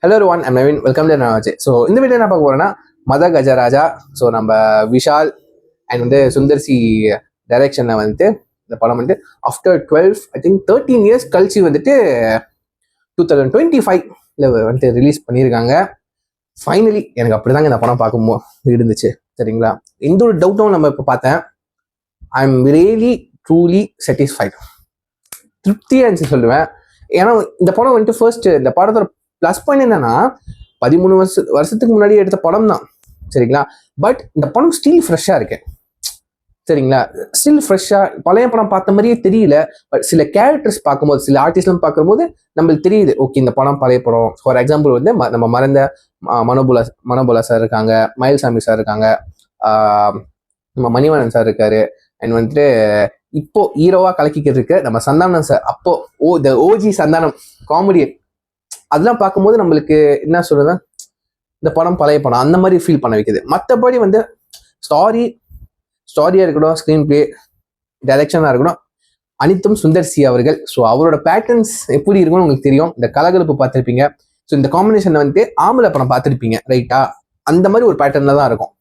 Hello ஒன் I'm Naveen, welcome to நவாஜே. So இந்த வீடியோ என்ன பார்க்க போறோம்னா மத கஜராஜா. ஸோ நம்ம விஷால் அண்ட் சுந்தர்சி டைரக்ஷனில் இந்த படம் ஆஃப்டர் 12 ஐ திங்க் 13 இயர்ஸ் கழிச்சு 2025 ரிலீஸ் பண்ணியிருக்காங்க. ஃபைனலி எனக்கு அப்படிதாங்க இந்த படம் பார்க்கும்போது இருந்துச்சு. சரிங்களா, எந்த ஒரு டவுட்டும் நம்ம இப்போ பார்த்தேன். I am really truly satisfied. திருப்தியாக இருந்துச்சு சொல்லுவேன். ஏன்னா இந்த படம் ஃபர்ஸ்ட் இந்த படத்தோட ப்ளஸ் பாயிண்ட் என்னன்னா 13 வருஷத்துக்கு முன்னாடி எடுத்த படம் தான். சரிங்களா, பட் இந்த படம் ஸ்டில் ஃப்ரெஷ்ஷாக இருக்கு. சரிங்களா, ஸ்டில் ஃப்ரெஷ்ஷாக பழைய படம் பார்த்த மாதிரியே தெரியல. பட் சில கேரக்டர்ஸ் பார்க்கும்போது, சில ஆர்டிஸ்ட்லாம் பார்க்கும்போது நம்மளுக்கு தெரியுது, ஓகே இந்த படம் பழைய படம். ஃபார் எக்ஸாம்பிள் நம்ம மறந்த மனோபுலா சார் இருக்காங்க, மயில்சாமி சார் இருக்காங்க, நம்ம மணிவண்ணன் சார் இருக்காரு. அண்ட் இப்போ ஹீரோவா கலக்கிக்கிட்டு இருக்கு நம்ம சந்தானம் சார். அப்போ ஓஜி சந்தானம் காமெடியன். அதெல்லாம் பார்க்கும்போது நம்மளுக்கு என்ன சொல்றது, இந்த படம் பழைய படம் அந்த மாதிரி ஃபீல் பண்ண வைக்குது. மற்றபடி ஸ்டாரியா இருக்கட்டும், ஸ்கிரீன் பிளே, டைரக்ஷனா இருக்கட்டும், அனித்தும் சுந்தர்சி அவர்கள். ஸோ அவரோட பேட்டர்ன்ஸ் எப்படி இருக்கும்னு உங்களுக்கு தெரியும். இந்த கலகலப்பு பார்த்துருப்பீங்க. ஸோ இந்த காம்பினேஷன் ஆம்பளை படம் பார்த்துருப்பீங்க, ரைட்டா? அந்த மாதிரி ஒரு பேட்டர்ன்ல தான் இருக்கும்.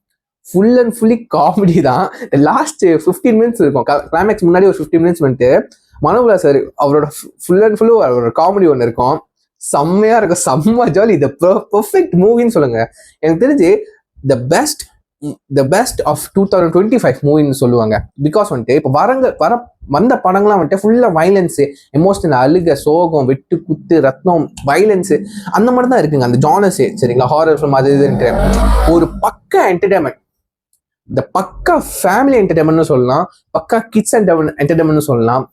ஃபுல் அண்ட் ஃபுல்லி காமெடி தான். லாஸ்ட் 15 மினிட்ஸ் இருக்கும். கிளைமேக்ஸ் முன்னாடி ஒரு 15 மினிட்ஸ் மனோபுலா சார் அவரோட ஃபுல் அண்ட் ஃபுல்லு அவரோட காமெடி ஒன்று இருக்கும். செம்மையா இருக்கும், செம்ம ஜாலி. இந்த பெர்ஃபெக்ட் மூவின்னு சொல்லுங்க. எனக்கு தெரிஞ்சு த பெஸ்ட் ஆஃப் 2025 மூவின்னு சொல்லுவாங்க. பிகாஸ் இப்போ வந்த படங்கள்லாம் ஃபுல்லா வைலன்ஸ், எமோஷனல், அழுக, சோகம், வெட்டு குத்து, ரத்னம், வைலன்ஸ் அந்த மாதிரி தான் இருக்குங்க அந்த ஜானர்ஸே. சரிங்களா, ஹாரர் ஃபிலிம் அது இதுன்ட்டு ஒரு பக்கா என்டர்டைன்மெண்ட். இந்த பக்கா ஃபேமிலி என்டர்டைன்மெண்ட்னு சொல்லலாம், பக்கா கிட்ஸ் என்டர்டைன்மெண்ட்னு சொல்லலாம்,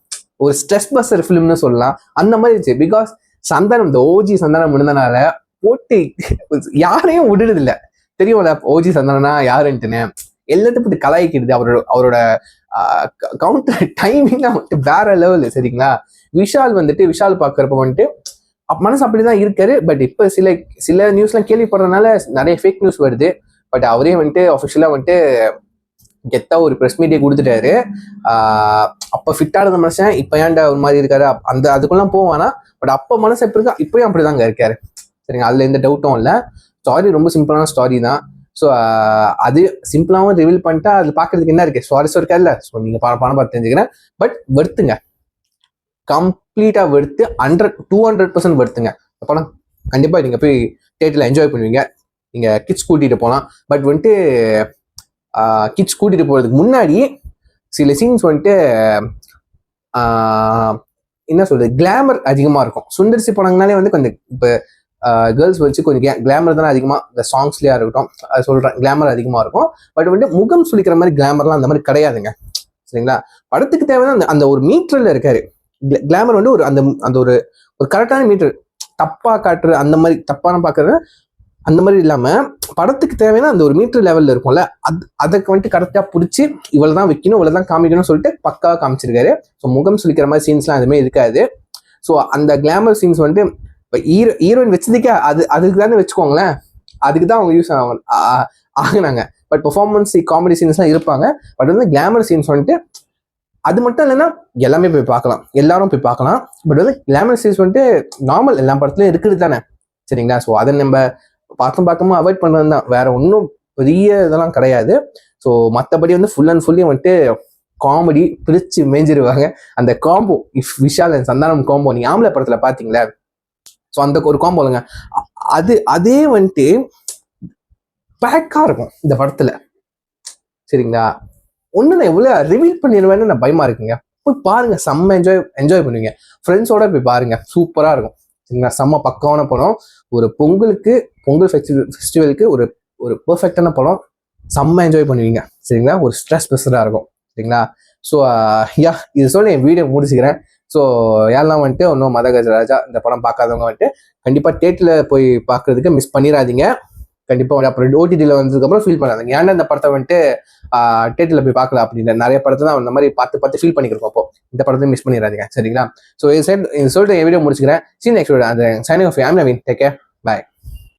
ஒரு ஸ்ட்ரெஸ் பஸ்டர் ஃபிலிம்னு சொல்லலாம். அந்த மாதிரி இருந்துச்சு. பிகாஸ் சந்தானம், இந்த ஓஜி சந்தானம் இருந்தனால போட்டு யாரையும் விடுறது இல்லை. தெரியும்ல ஓஜி சந்தானம்னா யாருன்ட்டுன்னு. எல்லாத்தையும் போட்டு கலாய்க்கிறது. அவரோட கவுண்டர் டைமிங் வேற லெவல். சரிங்களா, விஷால் பாக்குறப்ப மனசு அப்படிதான் இருக்காரு. பட் இப்ப சில நியூஸ்லாம் கேள்விப்படுறதுனால நிறைய ஃபேக் நியூஸ் வருது. பட் அவரே அஃபிஷியலா கெத்தா ஒரு ப்ரெஸ் மீடியா கொடுத்துட்டாரு. அப்ப ஃபிட்டா இருந்த மனுஷன் இப்ப ஏன்டா ஒரு மாதிரி இருக்காரு, அதுக்குள்ளாம் போவானா. பட் அப்ப மனசு எப்படி இருக்கா, இப்பயும் அப்படிதாங்க இருக்காரு. சரிங்க, அதுல எந்த டவுட்டும் இல்லை. ஸ்டாரி ரொம்ப சிம்பிளான ஸ்டாரி தான். ஸோ அது சிம்பிளாவும் ரிவீல் பண்ணிட்டா அது பாக்குறதுக்கு என்ன இருக்கு, சுவாரஸ்யம் இருக்கா இல்ல. ஸோ நீங்க பணம் பார்த்து தெரிஞ்சுக்கிறேன். பட் வெறுத்துங்க, கம்ப்ளீட்டா வெறுத்து 200% வெறுத்துங்க. படம் கண்டிப்பா நீங்க போய் தியேட்டர்ல என்ஜாய் பண்ணுவீங்க. நீங்க கிட்ஸ் கூட்டிட்டு போகலாம். பட் கிட்ஸ் கூட்டிட்டு போறதுக்கு முன்னாடி சில சீன்ஸ் என்ன சொல்றது, கிளாமர் அதிகமா இருக்கும். சுந்தர்சி படங்கனாலே கொஞ்சம் இப்போ கேர்ள்ஸ் வச்சு கொஞ்சம் கிளாமர் தானே அதிகமா, இந்த சாங்ஸ்லயா இருக்கட்டும் அது சொல்றேன், கிளாமர் அதிகமா இருக்கும். பட் முகம் சுளிக்கிற மாதிரி கிளாமர்லாம் அந்த மாதிரி கிடையாதுங்க. சரிங்களா, படத்துக்கு தேவையான அந்த ஒரு மீட்டர்ல இருக்காரு கிளாமர். ஒரு அந்த ஒரு கரெக்டான மீட்டர். தப்பா காட்டுற அந்த மாதிரி, தப்பான பாக்குறது அந்த மாதிரி இல்லாம படத்துக்கு தேவையான அந்த ஒரு மீட்டர் லெவல்ல இருக்கும்ல, அதுக்கு கரெக்டா பிடிச்சி இவ்வளவுதான் வைக்கணும், இவ்வளவுதான் காமிக்கணும்னு சொல்லிட்டு பக்காவா காமிச்சிருக்காரு. ஸோ முகம் சுளிக்கிற மாதிரி சீன்ஸ்லாம் எதுவுமே இருக்காது. ஸோ அந்த கிளாமர் சீன்ஸ் இப்போ ஹீரோயின் வச்சதுக்கே அதுக்கு தானே வச்சுக்கோங்களேன், அதுக்கு தான் அவங்க யூஸ் ஆகுனாங்க. பட் பெர்ஃபார்மன்ஸ் காமெடி சீன்ஸ்லாம் இருப்பாங்க. பட் கிளாமர் சீன்ஸ் அது மட்டும் இல்லைன்னா எல்லாமே போய் பார்க்கலாம், எல்லாரும் போய் பார்க்கலாம். பட் கிளாமர் சீன்ஸ் நார்மல் எல்லா படத்துலையும் இருக்குது தானே. சரிங்களா, ஸோ அதை நம்ம பார்க்காம அவாய்ட் பண்ணுறது தான், வேற ஒன்றும் பெரிய இதெல்லாம் கிடையாது. ஸோ மற்றபடி ஃபுல் அண்ட் ஃபுல்லி காமெடி பிரிச்சு மேஞ்சிருவாங்க. அந்த combo Vishal and Santhanam combo நீங்க ஆம்பளை படத்துல பாத்தீங்களா, ஸோ அந்த ஒரு காம்போ இல்லைங்க, அதே பேக்கா இருக்கும் இந்த படத்துல. சரிங்களா, நான் எவ்வளவு ரிவீல் பண்ணிடுவேன்னு நான் பயமா இருக்குங்க. போய் பாருங்க, செம்ம என்ஜாய் பண்ணுவீங்க. ஃப்ரெண்ட்ஸோட போய் பாருங்க, சூப்பரா இருக்கும். சரிங்களா, செம்ம பக்காவான படம். ஒரு பொங்கல் ஃபெஸ்டிவலுக்கு ஒரு பெர்ஃபெக்டான படம். செம்ம என்ஜாய் பண்ணுவீங்க. சரிங்களா, ஒரு ஸ்ட்ரெஸ் பெஸ்டரா இருக்கும். சரிங்களா, ஸோ இது சொல்லி என் வீடியோ முடிச்சுக்கிறேன். ஸோ யாரெல்லாம் இன்னும் மத கஜராஜா இந்த படம் பார்க்காதவங்க கண்டிப்பா தியேட்டர்ல போய் பார்க்கறதுக்கு மிஸ் பண்ணிடாதீங்க. கண்டிப்பா அப்புறம் ஓடிடியில் வந்ததுக்கப்புறம் ஃபீல் பண்ணாதீங்க, ஏன்னா இந்த படத்தை தியேட்டர்ல போய் பார்க்கல அப்படின்னு. நிறைய படத்தை தான் அந்த மாதிரி பார்த்து ஃபீல் பண்ணிக்கிறோம். அப்போ இந்த படத்தை மிஸ் பண்ணிடாதீங்க. சரிங்களா, ஸோ இது சொல்லிட்டு என் வீடியோ முடிச்சுக்கிறேன். சீன் நெக்ஸ்ட் அந்த signing off I'm Naveen. Take care, by.